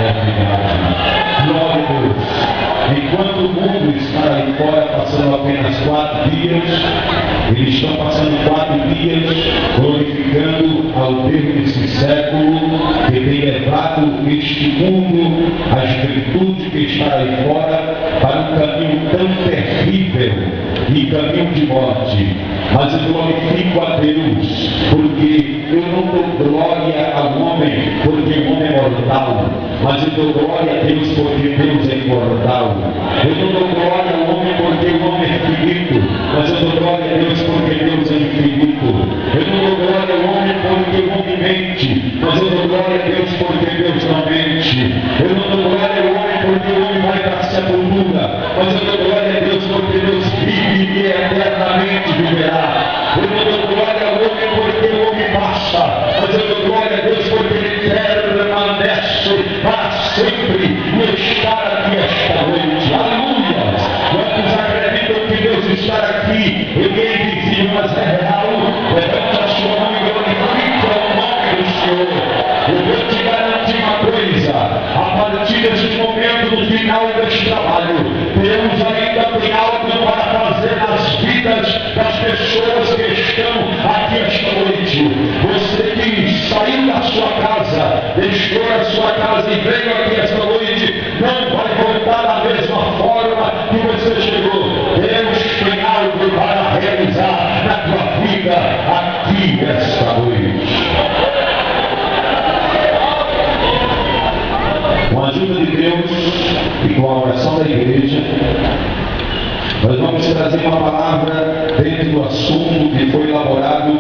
eternidade. Glória a Deus. Enquanto o mundo está aí fora passando apenas 4 dias, eles estão passando 4 dias glorificando ao Deus desse século, que tem levado este mundo, a juventude que está aí fora, para um caminho tão terrível e caminho de morte. Mas eu glorifico a Deus, porque eu não dou glória ao homem, porque o homem é mortal, mas eu dou glória a Deus, porque Deus é imortal. Eu não dou glória ao homem, porque o homem é finito, mas eu dou glória a Deus, porque Deus é infinito. Eu não dou glória ao homem, porque o homem mente, mas eu dou glória a Deus, porque Deus não mente. Eu não dou glória ao homem, porque o homem vai para a sepultura, mas eu dou glória a Deus, porque Deus vive e eternamente viverá. Eu não dou glória ao homem, porque o homem passa, mas eu dou glória a Deus, porque ele permanece para sempre e está aqui esta noite. Aleluia! Quantos acreditam que Deus está aqui? Ele é invisível, mas é real. Levanta a sua mão e glorifica o nome do Senhor. Eu vou te garantir uma coisa: a partir deste momento, no final deste trabalho, Deus ainda tem algo para fazer nas vidas das pessoas que estão aqui esta noite. Você que saiu da sua casa, deixou a sua casa e veio aqui esta noite, não vai voltar da mesma forma que você chegou. Deus tem algo para realizar na tua vida aqui esta noite. Com a ajuda de Deus e com a oração da igreja, nós vamos trazer uma palavra dentro do assunto que foi elaborado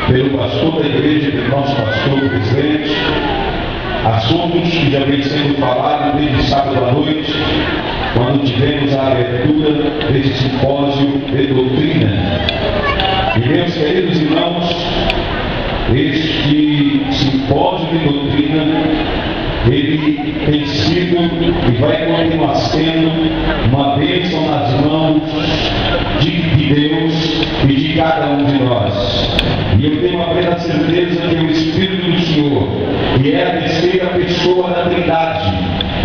pelo pastor da igreja, pelo nosso pastor presidente. Assuntos que já vem sendo falados desde sábado à noite, quando tivemos a abertura deste simpósio de doutrina. E meus queridos irmãos, este simpósio de doutrina, ele tem sido e vai continuar sendo uma bênção nas mãos de Deus e de cada um de nós. E eu tenho a plena certeza que o Espírito do Senhor, que é a terceira pessoa da Trindade,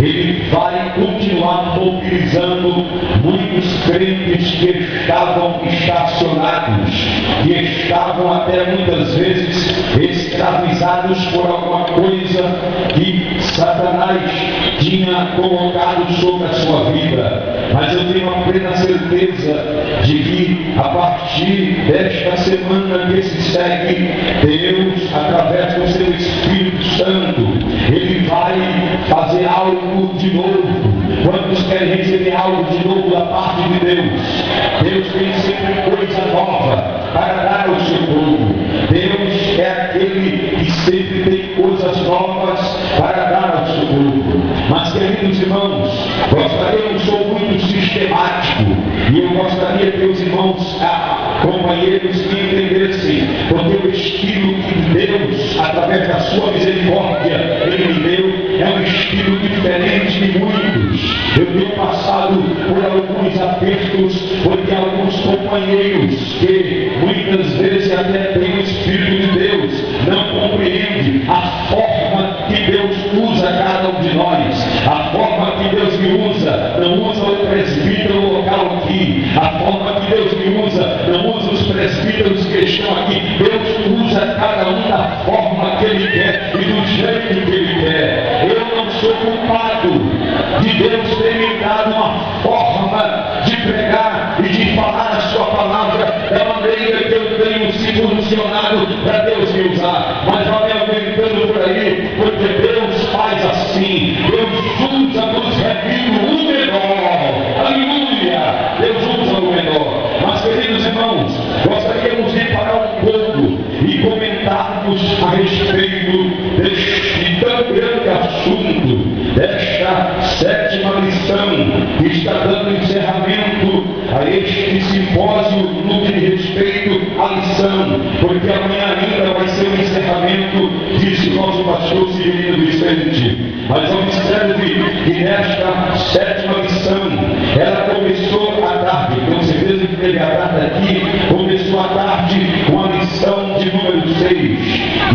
ele vai continuar mobilizando muitos crentes que estavam estacionados, que estavam até muitas vezes escravizados por alguma coisa que Satanás tinha colocado sobre a sua vida. Mas eu tenho a plena certeza de que a partir desta semana que se segue, Deus, através do seu Espírito Santo, ele vai fazer algo de novo. Quantos querem receber algo de novo da parte de Deus? Deus tem sempre coisa nova para dar ao seu povo. Deus é aquele que sempre tem coisas novas para dar ao seu povo. Mas, queridos irmãos, eu não sou muito sistemático e eu gostaria que os irmãos companheiros me entendessem, porque o estilo que Deus, através da sua misericórdia, ele me deu, é um estilo diferente de muitos. Eu tenho passado por alguns apertos, porque alguns companheiros que muitas vezes até têm o Espírito de Deus, não compreendem a forma que Deus usa cada um de nós, a forma que Deus me usa, não usa o presbítero local aqui, a forma que Deus me usa, não usa os presbíteros que estão aqui. Deus usa cada um da forma que Ele quer e do jeito que Ele quer. Eu não sou culpado de Deus ter me dado uma forma de pregar e de falar a sua palavra da maneira que eu tenho se posicionado para Deus me usar. Mas vai aumentando por aí, porque Deus faz assim. Deus usa nos redimos o menor. Aleluia! Deus usa o menor. Mas, queridos irmãos, gostaríamos de parar um pouco e comentarmos a respeito deste tão grande assunto, desta sétima lição que está dando encerramento a este simpósio no que diz respeito à lição, porque amanhã ainda vai ser o encerramento, disse o nosso pastor Cirino Vicente. Mas observe que nesta sétima lição, ela começou à tarde, tenho certeza que teve a tarde aqui, começou à tarde com a lição de número 6,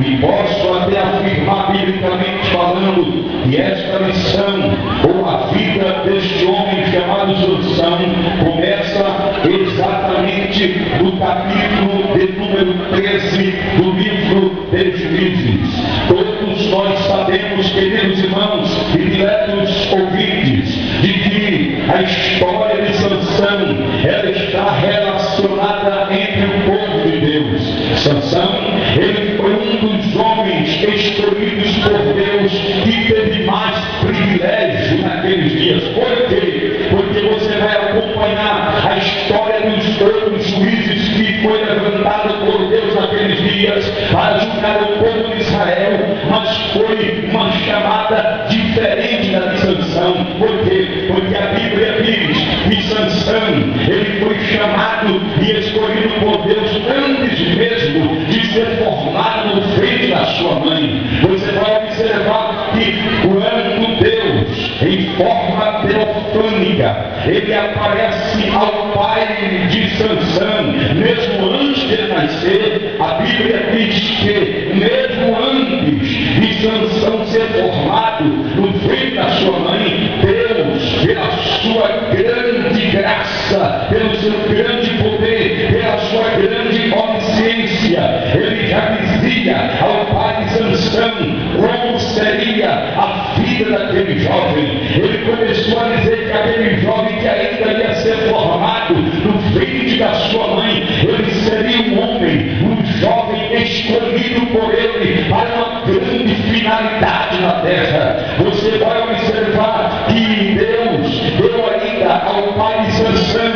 e posso até afirmar biblicamente falando E esta lição, ou a vida deste homem chamado Sansão, começa exatamente no capítulo de número 13 do livro de Juízes. Todos nós sabemos, queridos irmãos e diletos ouvintes, de que a história de Sansão, ela está relacionada entre o povo de Deus. Sansão, ele foi um dos homens escolhidos por Deus que teve mais privilégio naqueles dias. Por quê? Porque você vai acompanhar a história dos outros juízes que foi levantado por Deus naqueles dias para julgar o povo de Israel, mas foi uma chamada diferente da de Sansão. Por quê? Porque a Bíblia diz que Sansão, ele foi chamado e escolhido por Deus antes mesmo de ser formado no ventre da sua mãe. Você vai observar que quando Deus, em forma teofânica, ele aparece ao pai de Sansão, mesmo antes de nascer, a Bíblia diz que mesmo antes de Sansão ser formado no ventre da sua mãe, Deus, pela sua grande graça, pelo seu grande poder, pela sua grande onisciência, ele já dizia ao pai de Sansão como seria a vida daquele jovem. Ele começou a dizer que aquele jovem que ainda ia ser formado no ventre da sua mãe, ele seria um homem, um jovem escolhido por ele para uma grande finalidade na terra. Você vai observar que Deus deu ainda ao pai de Sansão,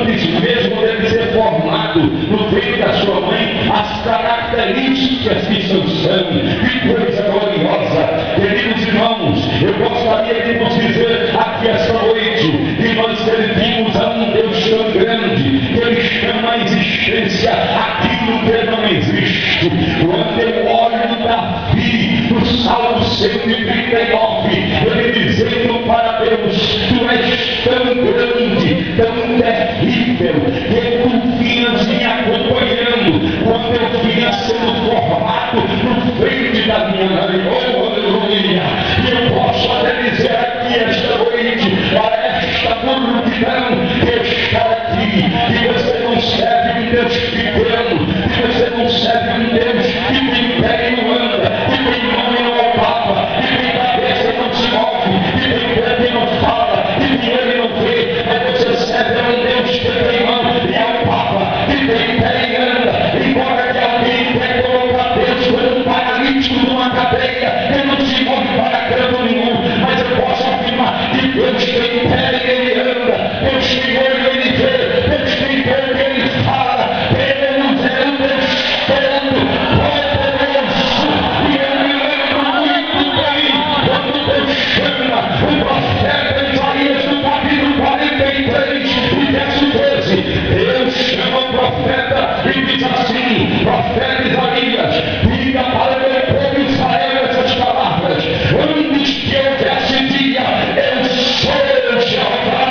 antes mesmo dele ser formado no ventre da sua mãe, as características de Sansão. Que coisa gloriosa! Queridos irmãos, eu gostaria de nos dizer aqui esta noite que nós servimos a um Deus tão grande que ele chama a existência aquilo que não existe. Quando eu olho Davi no Salmo 139, ele dizendo para Deus: tu és tão grande, tão terrível, que tu vinhas me acompanhando quando eu vinha sendo formado no ventre da minha mãe. Oh, aleluia! E eu posso até dizer aqui esta noite para esta multidão que está aqui, que você não serve um Deus pequeno, que você não serve um Deus que tem pé e não anda, que tem mão e não é papa, que tem cabeça e não se move, que tem pé e não fala, que tem olho e não vê, mas você serve a um Deus que tem mão e é o papa, que tem pé e anda. Embora que alguém quer colocar Deus como um paralítico numa cadeia, ele não se move para canto nenhum, mas eu posso afirmar que Deus tem pé e ele anda, Deus tem olho e ele vê, Deus tem boca e ele fala, ele não é um Deus santo, poderoso. E eu me lembro muito bem quando Deus chama o profeta Isaías no capítulo 43 e verso 13. Deus chama o profeta e diz assim: profeta Isaías, diga para o meu povo Israel essas palavras: antes que houvesse dia, eu sou Jeová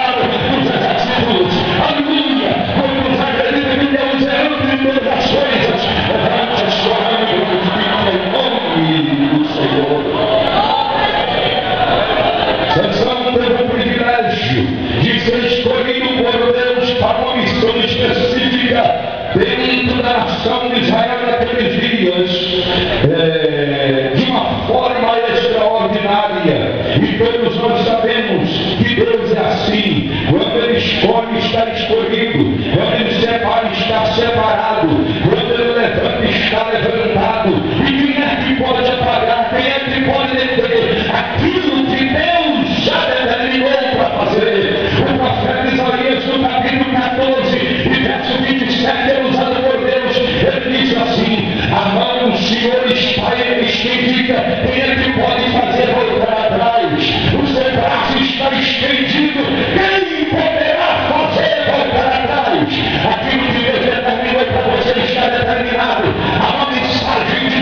dos exércitos. Aleluia! Quando os acreditam que Deus é antes de todas as coisas, levante a sua mão e glorifique o nome do Senhor. Sansão teve o privilégio de ser escolhido por Deus para uma missão específica dentro da nação de Israel naqueles dias, de uma forma extraordinária. E todos nós sabemos que Deus é assim: quando ele escolhe, está escolhido; quando ele separa, está separado; quando ele levanta, está levantado. E quem é que pode apagar? Quem é que pode deter aquilo que Deus já determinou para fazer? O profeta Isaías, no capítulo 14 e verso 27, é usado por Deus. Ele diz assim: a mão do Senhor está estendida, quem é que pode fazer voltar atrás? O seu braço está estendido, quem poderá fazer voltar atrás? Aquilo que Deus determinou para você está determinado. A mensagem de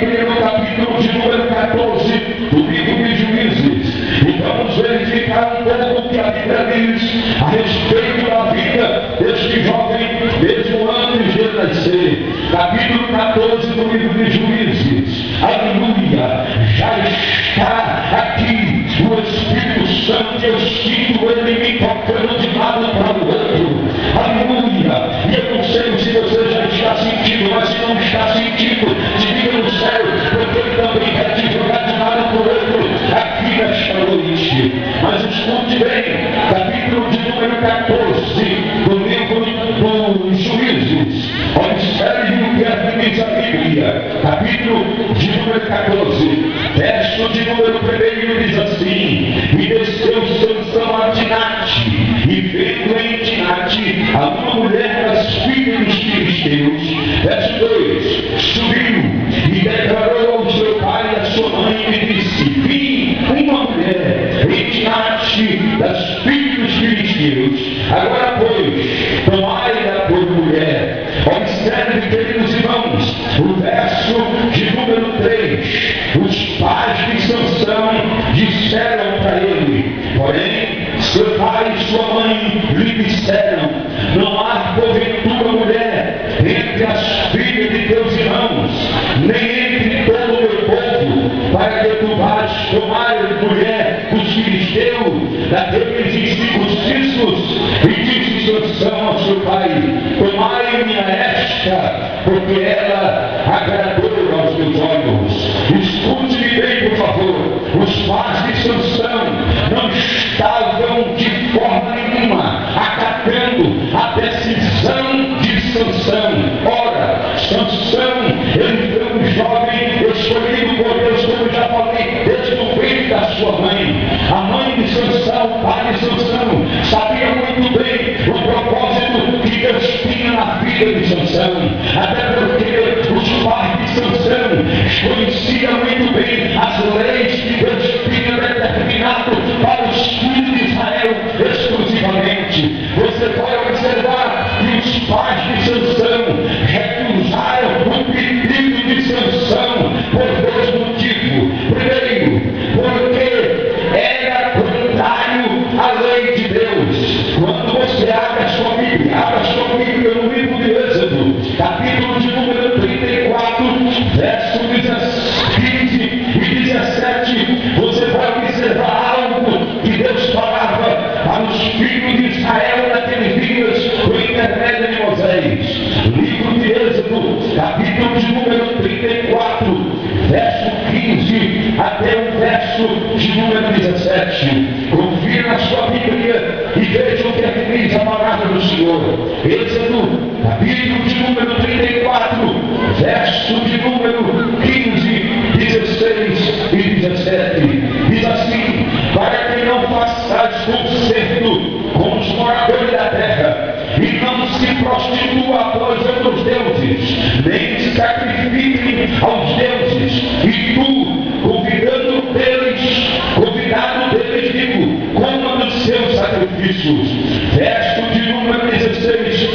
Bíblia no capítulo de número 14 do livro de Juízes. E vamos verificar um pouco o que a Bíblia diz a respeito da vida deste jovem, mesmo antes de nascer. Capítulo 14 do livro de Juízes. Aleluia! Já está aqui o Espírito Santo. Eu sinto ele me tocando de lado para o outro. Aleluia! E eu não sei se você já está sentindo, mas se não está sentindo, diga no céu, porque ele também quer te jogar de lado para o outro aqui nesta noite. Mas escute bem, capítulo de número 14 do livro dos Juízes. Observe o que diz a Bíblia. Capítulo de número 14, verso de número 1 diz assim: e desceu Sansão a Tinate, e vendo em Tinate a uma mulher das filhas dos filisteus. Verso 2: subiu e declarou ao seu pai e à sua mãe e disse: vi uma mulher em Tinate das filhas dos filisteus. Agora pois, tomai-a por mulher. Observe, queridos irmãos, o verso de número 3. Os pais de Sansão disseram para ele, porém seu pai e sua mãe lhe disseram: não há porventura mulher entre as filhas de teus irmãos, nem entre todo o meu povo, para que tu vás tomar mulher dos filisteus, daqueles incircuncisos. E disse Sansão ao seu pai: tomai-me a esta, porque ela agradou aos meus olhos. Escute-me bem, por favor. Os pais de Sansão não estavam de forma nenhuma acatando a decisão de Sansão. Ora, Sansão, ele foi um jovem escolhido por Deus, como já falei, desde o ventre da sua mãe. A mãe de Sansão, o pai de Sansão, sabia muito bem o propósito que Deus tinha na vida de Sansão, até porque os pais de Sansão conheciam muito bem as leis que Deus tinha determinado para os filhos de Israel exclusivamente. Você vai observar que os pais de Sansão recusaram o pedido de Sansão por dois motivos. Primeiro, porque era contrário à lei de Deus. Quando você abre a sua Bíblia no livro de Êxodo, capítulo de número 34, verso 15 e 17, você vai observar algo que Deus falava para os filhos de Israel naqueles dias por intermédio de Moisés. Livro de Êxodo, capítulo de número 34, verso 15 até o verso de número 17. Confira na sua Bíblia e veja o que é que diz a palavra do Senhor. Êxodo, capítulo de número 34, verso de número 15, 16 e 17. Diz assim: para que não façais concerto com os moradores da terra, e não se prostitua após outros deuses, nem sacrifiquem aos deuses, e tu, convidado deles, digo, coma dos seus sacrifícios. Verso de número 16,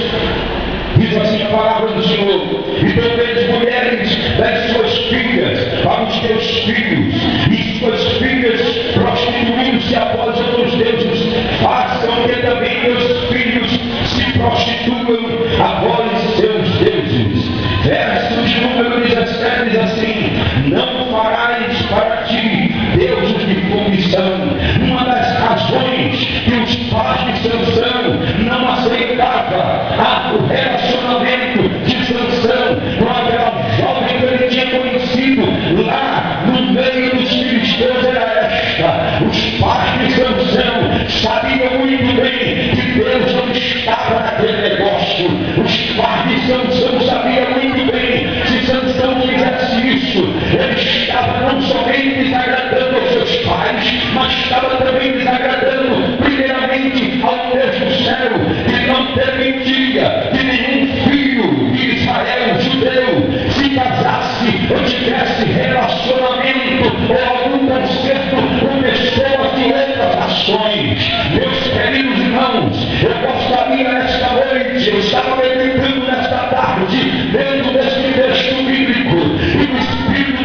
diz assim a palavra do Senhor: e também as mulheres das suas filhas para os teus filhos, e suas filhas prostituindo-se após outros deuses, façam que também teus filhos se prostituam após seus deuses. Verso de número 17 diz assim: não farás para ti deuses de fundição. Uma das razões que os pais de Sansão não aceitavam o relacionamento de Sansão com aquela jovem que ele tinha conhecido lá no meio dos filisteus era esta: os pais de Sansão sabiam muito bem que Deus não estava naquele negócio. Os pais de Sansão sabiam muito bem que se Sansão fizesse isso, ele estava não somente desagradando aos seus pais, mas estava também desagradando primeiramente ao Deus do céu, que não permitia que nenhum filho de Israel, judeu, se casasse ou tivesse relacionamento ou algum concerto com pessoas de outras nações. Meus queridos irmãos, eu gostaria nesta noite, eu estava meditando nesta tarde dentro deste texto bíblico, e o Espírito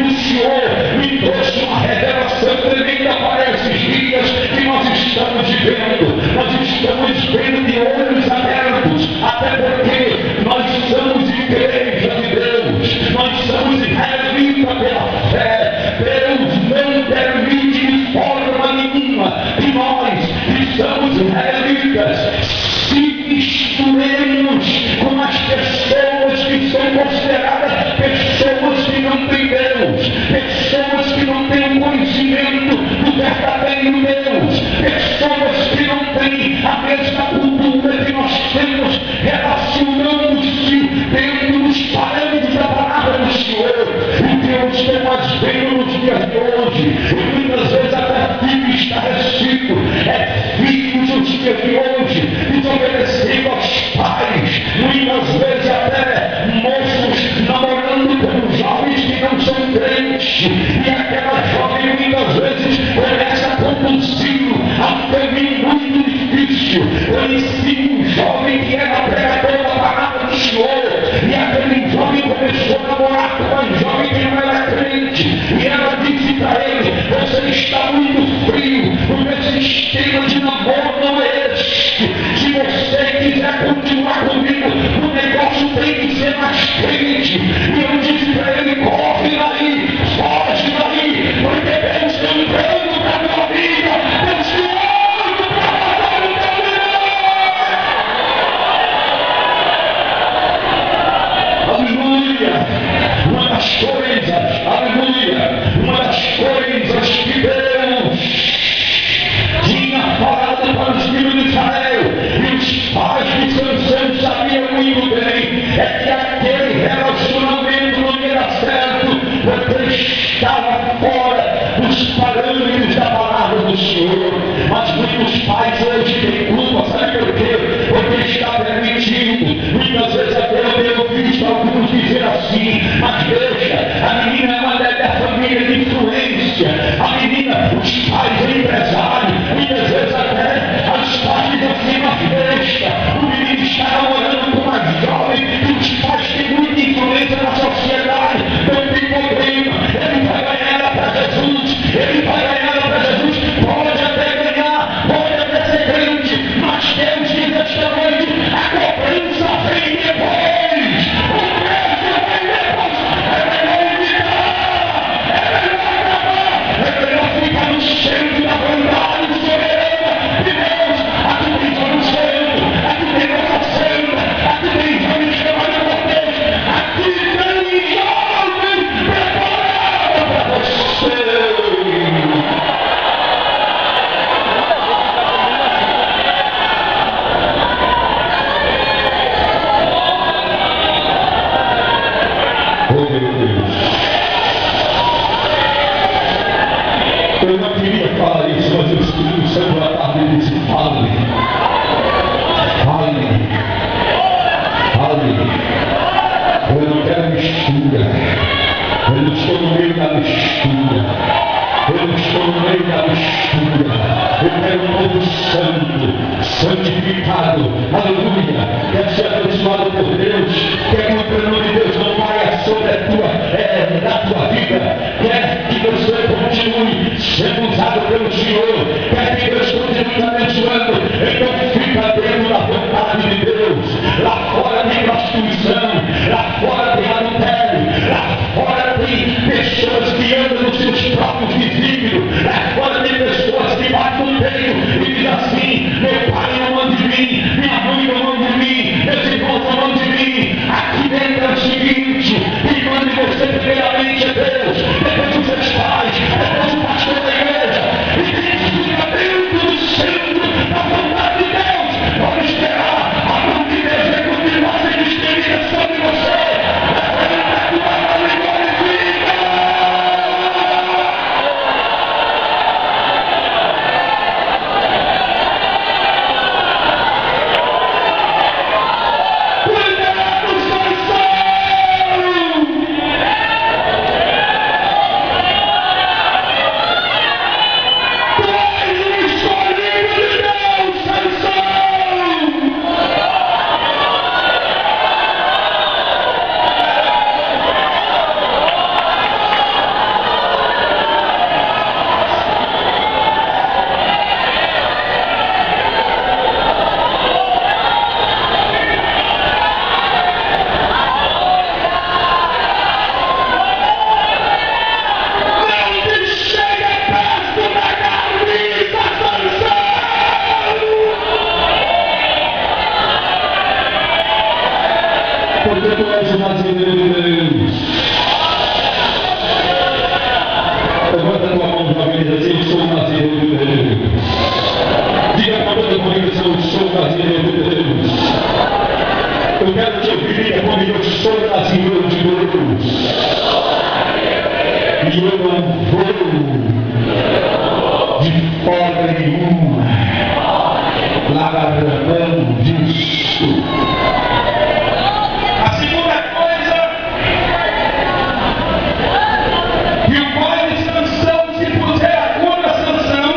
dias de hoje, e muitas vezes até filho estarrecido, é filho dos dias de hoje, desobedecendo aos pais, muitas vezes até moços namorando com jovens que não são crentes, e aquela jovem muitas vezes começa a conduzi-lo a um caminho muito difícil. Conheci um jovem que era pregador da palavra do Senhor, e aquele jovem começou a namorar com uma jovem que não era crente, e ela disse para ele: você está muito frio, o meu sistema de namoro não é este, se você quiser continuar comigo, o negócio tem que ser mais crente. E eu disse para ele: corre daí, foge daí, porque Deus tem um plano para a tua vida, Deus tem um plano para fazer o teu milagre. Aleluia! Uma das coisas, aleluia, uma das coisas que Deus tinha falado para os filhos de Israel, e os pais de Sansão sabiam muito bem, é que aquele relacionamento não ia dar certo, porque estava fora dos parâmetros da palavra do Senhor. Mas muitos pais hoje têm culpa, sabe por quê? Porque está permitindo. Muitas vezes até eu tenho visto alguns dizer assim: mas deixa, a menina é uma da família de influência, a menina, os pais empresários, muitas vezes até as partes assim, mas deixa, o menino está namorando com uma jovem e os pais têm muita influência na sociedade, não tem problema, ele vai ganhar ela para Jesus, ele vai ganhar ela para Jesus, pode até ganhar, pode até ser grande, mas Deus diz esta noite: a cobrança vem depois, o preço vem depois, é melhor evitar, é melhor ficar no centro da vontade soberana de Deus. Aqui tem jovem santo, aqui tem nossa santa, aqui tem jovem chamado por Deus, aqui tem jovem preparado para você. Oh meu Deus, eu não queria falar isso, mas o Espírito Santo da tarde disse: fale, fale, fale. Eu não quero mistura, eu não estou no meio da mistura, eu não estou no meio da mistura, eu quero um povo santo, santificado, aleluia, quer ser abençoado por Deus, quer que o plano de Deus não caia sobre a tua vida, quer que você continue sendo usado pelo Senhor, quer que Deus continue te abençoando, então fica dentro da vontade de Deus. Lá fora tem prostituição, lá fora tem adultério, lá fora tem pessoas que andam nos seus próprios desígnios, lá fora tem pessoas que batem no peito e dizem assim: meu pai não anda de mim, minha mãe não anda de mim, meus irmãos não andam de mim. Aqui dentro é o seguinte: quem manda em você primeiramente é Deus, depois os seus pais, depois o pastor da igreja, e tem não vou de forma nenhuma largar mão disso. A segunda coisa que o pai de Sansão se puser a contra Sansão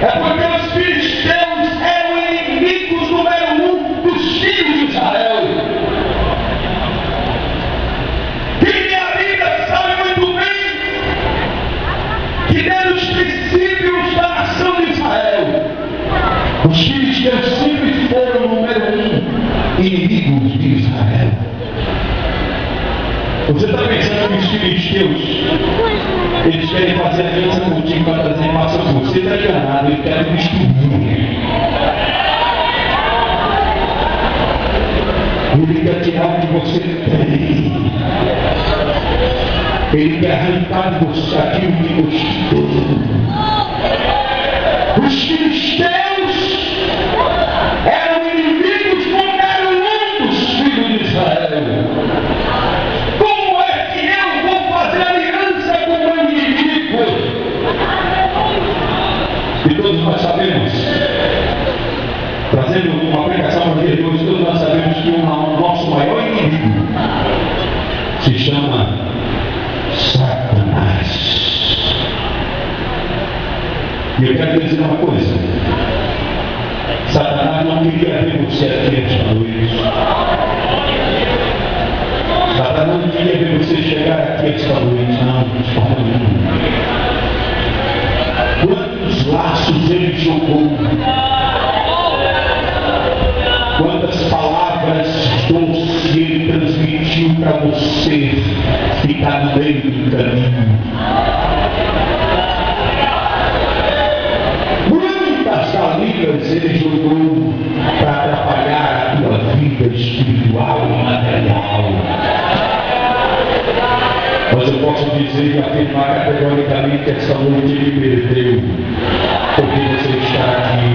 é porque os filisteus eram inimigos número 1 dos filhos de Israel. E minha Bíblia sabe muito bem que desde os princípios da nação de Israel, os filisteus sempre foram número 1 inimigos de Israel. Você está pensando que os filisteus eles querem fazer aliança contigo para trazer paz? Você está enganado, eles querem destruir. Ele quer tirar o que você tem. Ele quer arrancar de você aquilo que você tem. Os filisteus eram inimigos número 1 dos filhos de Israel. Como é que eu vou fazer aliança com o meu inimigo? E todos nós sabemos, trazendo uma pregação para Jesus, todos nós sabemos que o nosso maior inimigo se chama Satanás. E eu quero dizer uma coisa: Satanás não queria ver você aqui esta noite. Satanás não queria ver você chegar aqui esta noite, não. Quantos laços ele jogou, quantas palavras doces ele transmitiu para você ficar no meio do caminho. Quantas galinhas ele jogou para atrapalhar a tua vida espiritual e material. Mas eu posso dizer e afirmar categoricamente que essa noite ele perdeu, porque você está aqui.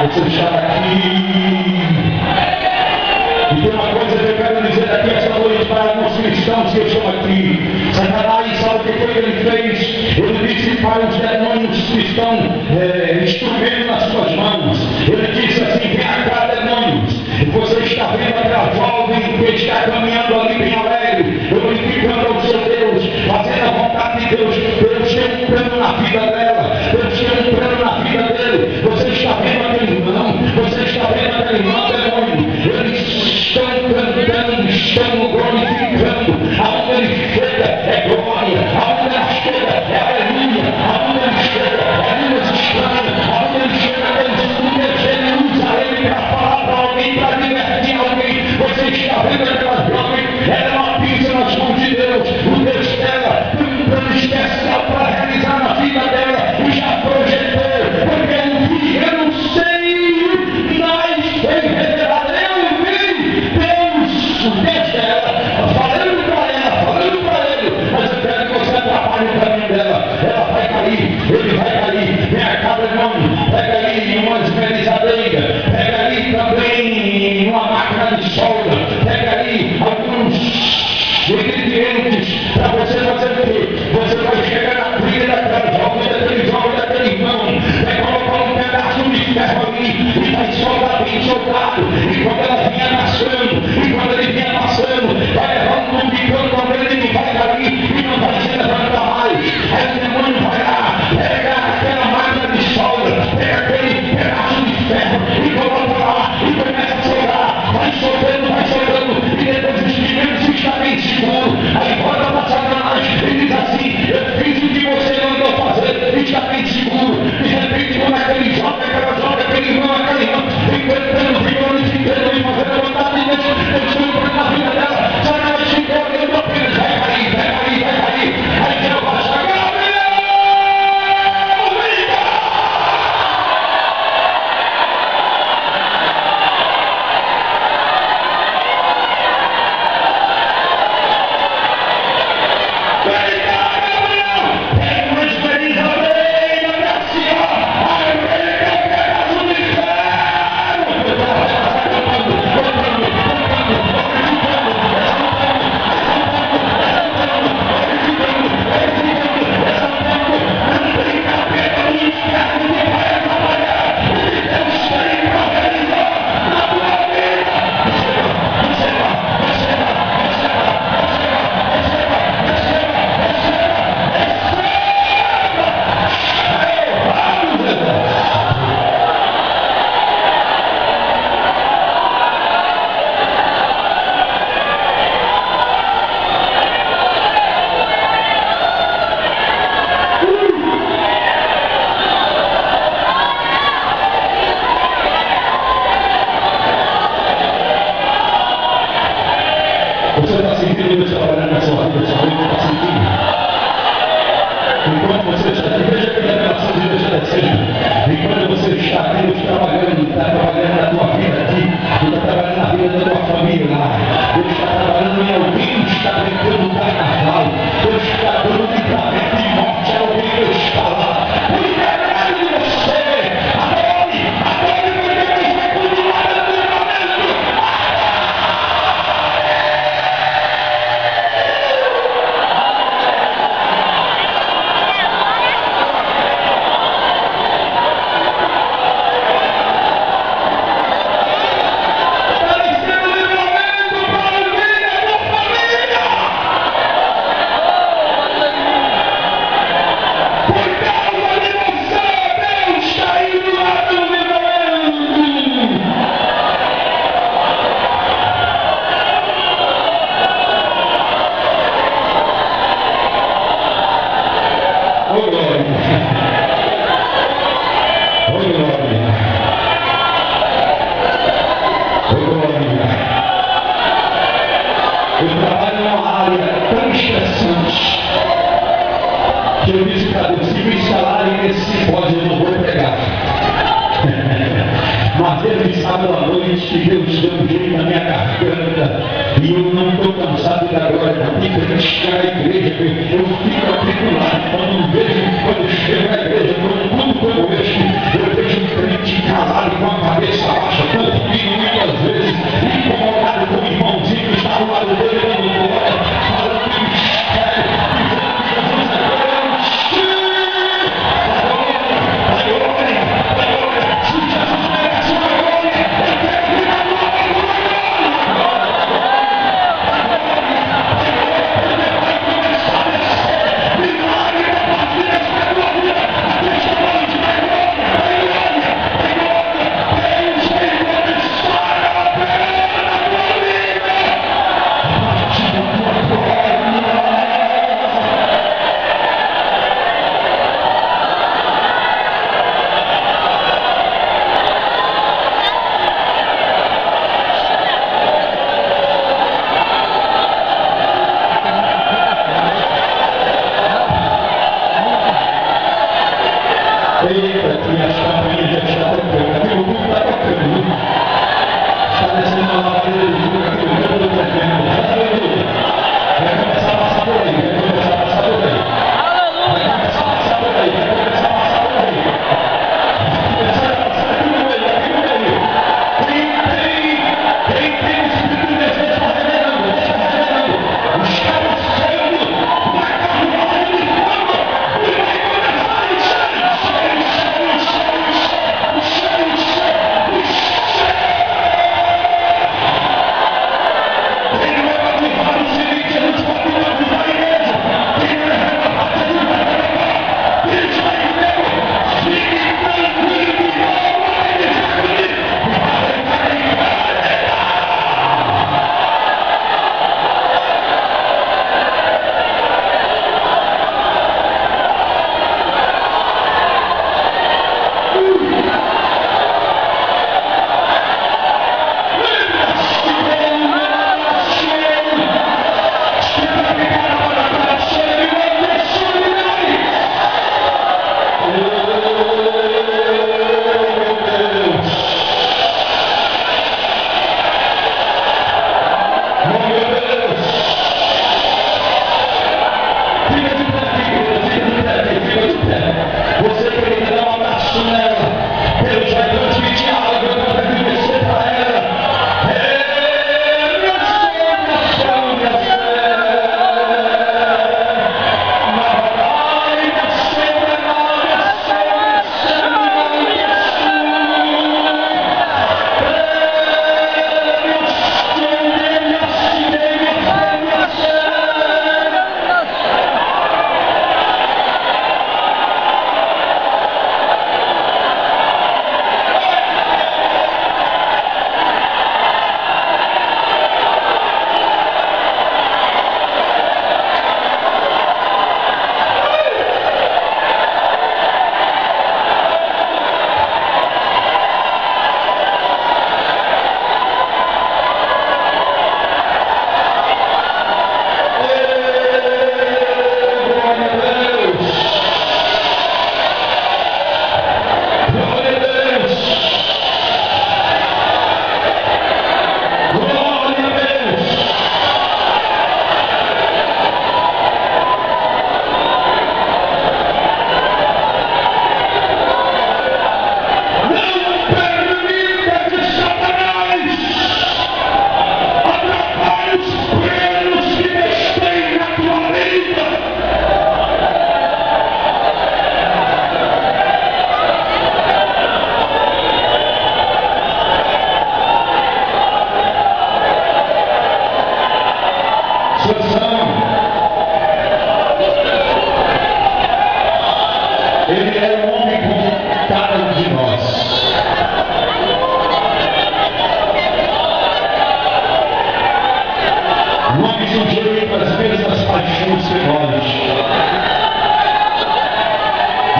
Você está aqui. E tem uma coisa que eu quero dizer aqui essa noite para alguns cristãos que estão aqui. Satanás, sabe o que foi que ele fez? Ele disse para os demônios que estão instrumentos nas suas mãos. Ele disse assim: vem cá, demônios. Você está vendo aquela jovem que está caminhando ali bem alegre, glorificando ao seu Deus, fazendo a vontade de Deus. Deus tem um plano na vida dela. Deus tem um plano na vida dele. Você está vendo aquele irmão? Você está vendo aquele irmão, demônio? Eles estão cantando, estão glorificando. Aonde ele chega é glória, aonde ele chega é aleluia, aonde ele chega é línguas estranhas, aonde ele chega é ele usa ele para falar para alguém, para divertir alguém. Você está vendo aquela jovem? Ela é uma pizza nas mãos de Deus. Deus trabalhar na sua vida, sua vida está sentindo. Enquanto você está aqui, veja que a revelação de Deus está descendo. Enquanto você está aqui, Deus está trabalhando na tua vida aqui, Deus está trabalhando na vida da tua família lá. Deus está trabalhando em alguém que está brincando no carnaval. Deus está dando livramento e morte a alguém que está lá. Cuidado de você! Adore, porque Deus vai continuar dando livramento. Eu trabalho numa área tão estressante que eu disse para Deus, se me instalarem nesse simpósio eu não vou pregar. Mas ele sábado à noite que Deus deu um jeito na minha garganta e eu não estou cansado da glória da minha criticar a igreja, eu fico atribulado quando eu chego na igreja, quando tudo como eu vejo um crente calado com a cabeça baixa, confundindo muitas vezes, incomodado com o irmãozinho que está ao lado dele, dando glória, falando que mistério, dizendo que Jesus é Deus. Se Jesus merece uma glória, eu quero vir a glória, vai começar a descer milagre a partir desta glória.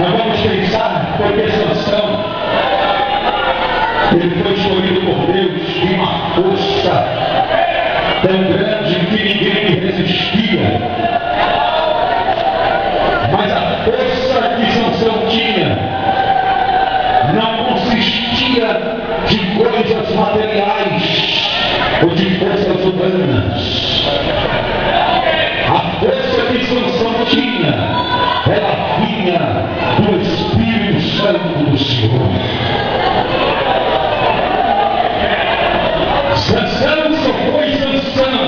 Nós vamos pensar porque Sansão, ele foi escolhido por Deus de uma força tão grande que ninguém lhe resistia. Mas a força que Sansão tinha não consistia de coisas materiais ou de forças humanas. A força que Sansão tinha, ela vinha do Espírito Santo do Senhor. Sansão só foi Sansão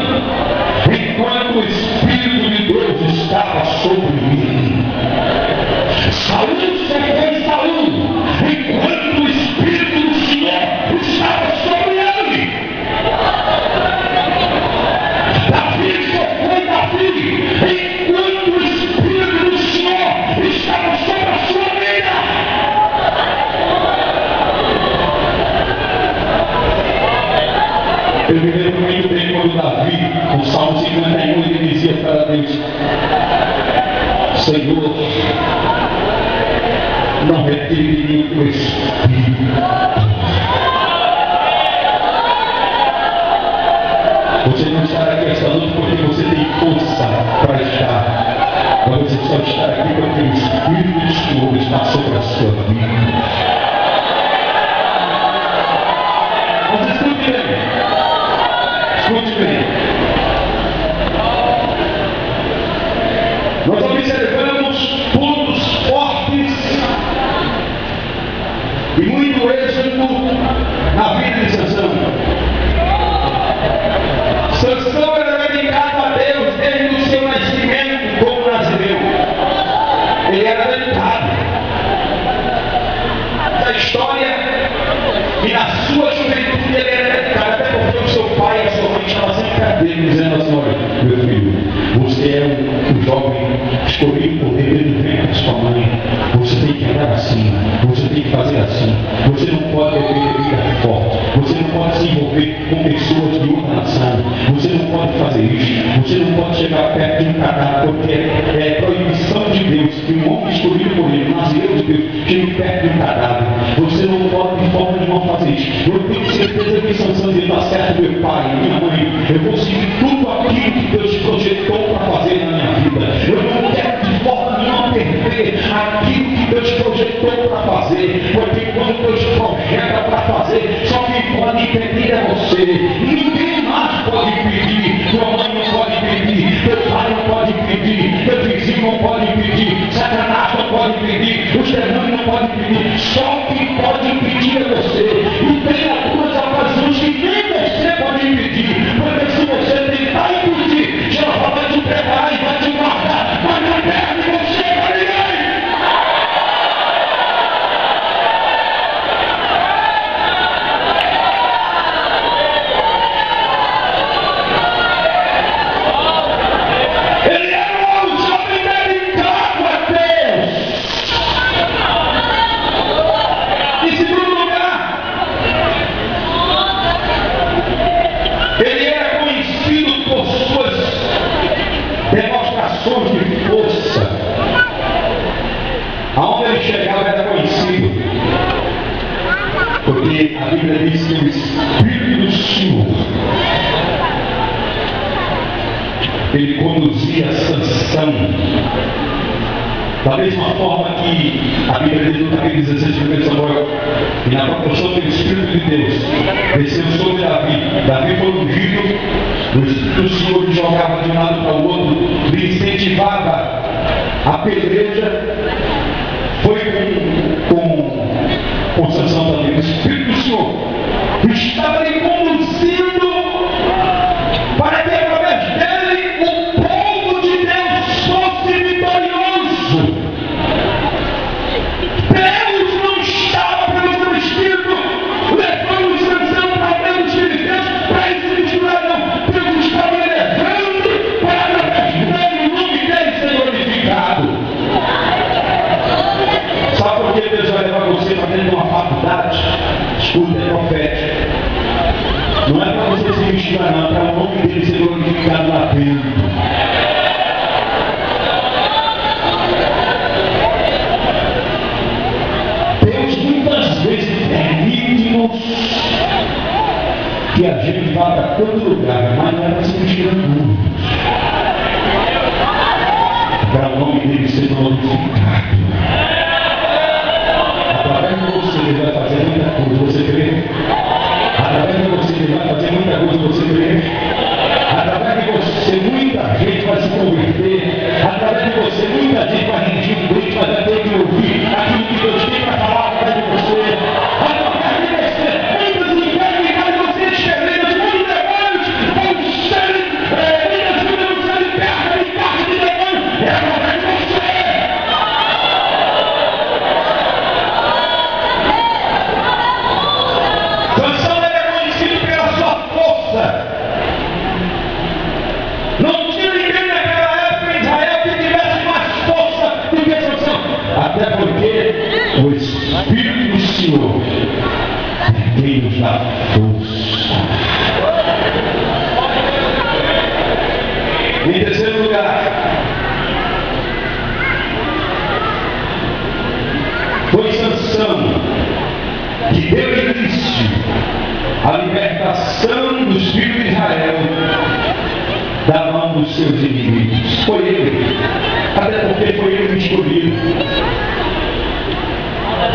enquanto o Espírito de Deus estava sobre ele. Saul só foi Saul enquanto o Espírito do Senhor estava sobre ele. Davi só foi Davi enquanto o Espírito do Senhor estava sobre a sua vida. Eu me lembro muito bem quando Davi, no Salmo 51, ele dizia para Deus: Senhor, não retire de mim o teu Espírito. Você não estará aqui esta noite porque você tem força para estar, mas você só está aqui porque o Espírito do Senhor está sobre a sua vida. Mas escute bem. Escute bem. Nós observamos pontos fortes e muito êxito na vida de Sansão. Sansão era dedicado a Deus desde o seu nascimento como nazireu. Ele era dedicado. Na história e na sua juventude ele era dedicado, até porque o seu pai e a sua mãe estavam sempre perto dele, dizendo assim: olha, meu filho, você é um jovem escolhido por Deus do ventre da sua mãe. Você tem que andar assim, você tem que fazer assim. Você não pode beber bebida forte. Você não pode se envolver com pessoas de outra nação. Você não pode fazer isso. Você não pode chegar perto de um cadáver, porque é proibição de Deus que um homem escolhido por ele, um nazireu de Deus, chegue perto de um cadáver. Você não pode de forma nenhuma fazer isso. Eu tenho certeza que Sansão está certo, meu pai, minha mãe. Eu vou seguir tudo aquilo que Deus projetou para fazer na minha vida. Eu não quero de forma nenhuma perder aquilo que Deus projetou para fazer, porque quando Deus projeta para fazer, só quem pode impedir é você. Ninguém mais pode impedir. Tua mãe não pode impedir, teu pai não pode impedir, teu vizinho não pode impedir, Satanás não pode impedir, os demônios não podem impedir. Só quem pode impedir é você. E tem algumas ocasiões que nem você pode impedir, porque se você tentar impedir, Jeová vai te preparar e vai te guardar, mas não perde você para ninguém. Ele era um jovem dedicado a Deus. Em segundo lugar, ele era conhecido por suas demonstrações de força. Aonde ele chegava era conhecido, porque a Bíblia diz que o Espírito do Senhor, ele conduzia Sansão da mesma forma que a Bíblia diz no capítulo 16 de Samuel, e na proporção do Espírito de Deus desceu sobre Davi. Davi foi ungido, o Espírito do Senhor lhe jogava de um lado para o outro, lhe incentivava a peleja. Foi com Sansão também. O Espírito do Senhor estava lhe conduzindo para que através dele o povo de Deus fosse vitorioso. Deus não estava pelo seu Espírito levando Sansão para dentro do Espírito de Deus para ele se misturar, não. Deus estava levando para através dele o nome dele ser glorificado. glorificado. Através de você ele vai fazer muita coisa, você crê? Através de você ele vai fazer muita coisa, você crê? Através de você muita gente vai se converter. Através de você muita gente vai rendir um grito, mas vai ter que ouvir aquilo que Deus tem para falar através de você. Através de você, muitas enfermidades vão ser expelidas, muitos demônios vão ser, muitas vidas vão ser libertas de carne de demônio. É através de você. Sansão era conhecido pela sua força. Não tinha ninguém naquela época em Israel que tivesse mais força do que Sansão. Até porque o Espírito do Senhor é quem nos dá força. Em terceiro lugar, foi Sansão que deu início à libertação dos filhos de Israel da mão dos seus inimigos. Foi ele, até porque foi ele escolhido.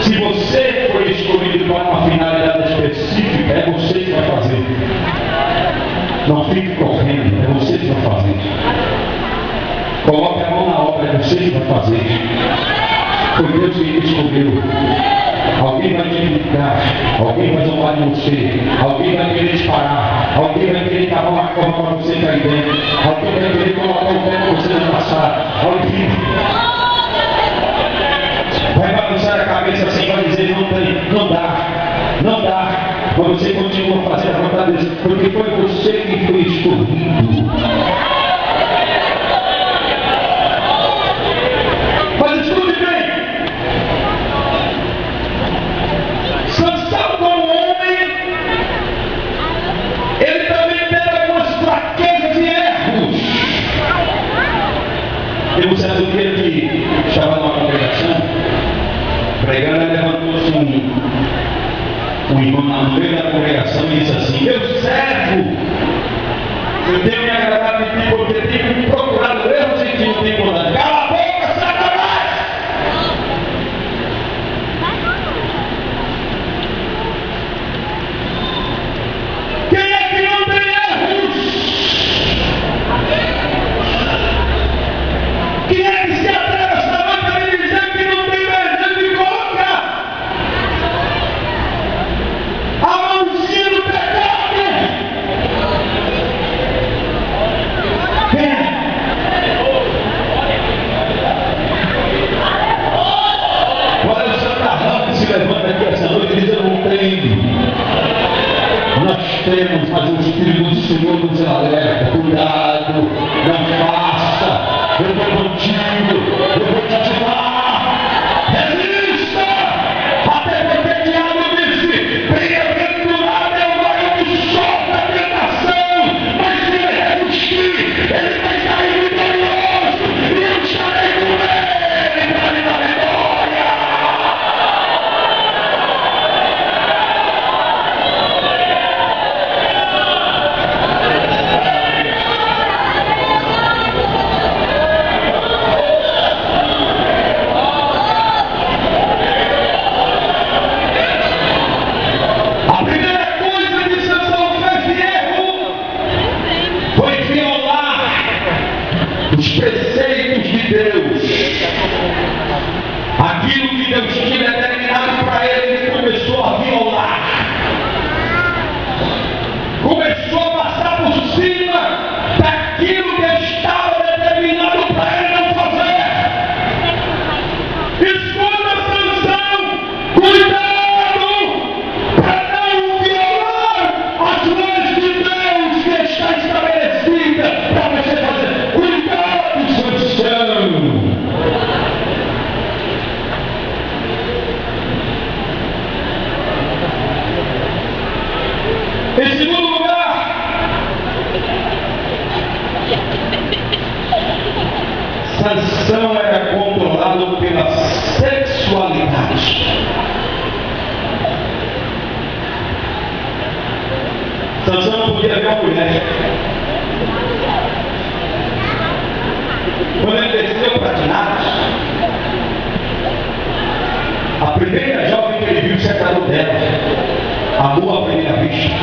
Se você foi escolhido para uma finalidade específica, é você que vai fazer. Não fique correndo, é você que vai fazer. Coloque a mão na obra, é você que vai fazer. Foi Deus que ele escolheu. Alguém vai te criticar, alguém vai zombar de você, alguém vai querer te parar, alguém vai querer cavar uma cova para você cair dentro, alguém vai querer colocar o pé para você não passar, alguém vai balançar a cabeça assim, vai dizer não dá, mas você continua a fazer a vontade de Deus, porque foi você que foi escolhido. Mas escute bem. Sansão, como homem, ele também teve algumas fraquezas e erros. Teve um certo dia que estava numa congregação, pregando, e levantou-se um irmão no meio da congregação e disse assim: meu servo, eu tenho me agradado de ti porque tenho procurado erros em ti não tenho procurado. Cala a boca, Satanás! Quem é que não tem erros? Quem é que se atreve esta noite a me dizer que não tem desejo de colocar a mãozinha no pecado? Quem é? Olha o santarrão que se levanta aqui essa noite e diz: eu não tenho. Nós temos, mas o Espírito do Senhor nos alerta: cuidado, não faça, eu estou contigo, eu vou te ativar, resista, até porque Tiago disse: bem-aventurado é o varão que sofre a tentação, mas se ele resistir, ele vai sair vitorioso, e eu estarei com ele para lhe dar vitória. A primeira coisa que Sansão fez de erro foi violar os preceitos de Deus. Aquilo que Deus tinha determinado para ele, ele começou a violar. Começou a passar por cima daquilo que estava determinado para ele não fazer. Escuta, Sansão, cuidado para não violar as leis de Deus que está estabelecida para você fazer. Cuidado, Sansão. Em segundo lugar, Sansão era controlado pela sexualidade. Sansão não podia ver uma mulher. Quando ele desceu para Timnat, primeira jovem que ele viu se agradou dela. Amor à primeira vista.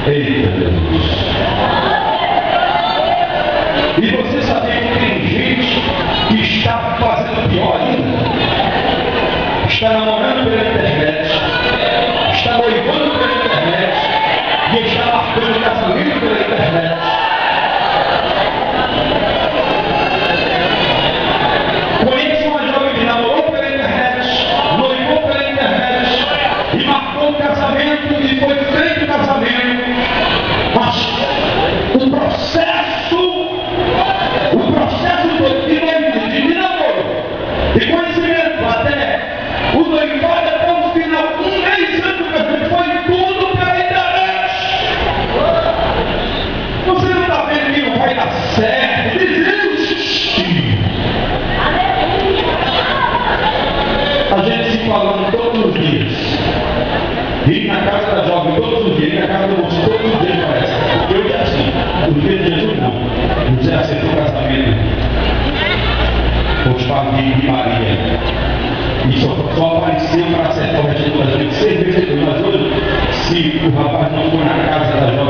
Eita Deus. E você sabia que tem gente que está fazendo pior ainda? Está namorando pela internet, está noivando pela internet e está marcando casamento pela internet. Conheço uma jovem que namorou pela internet, noivou pela internet e marcou um casamento e foi feito o casamento, mas o processo de namoro, de conhecimento até o noivado até o final, um mês antes do casamento, foi tudo pela internet. Você não está vendo que não vai dar certo? Desiste. A gente se falando todos os dias. Ir na casa da jovem todos os dias, ir na casa do moço todos os dias, parece. Eu já assim, no dia de Jesus não. Você aceitou o casamento com os padrinhos de Maria. E só apareceu para acertar o resto da gente 6 vezes. Mas hoje, se o rapaz não for na casa da jovem,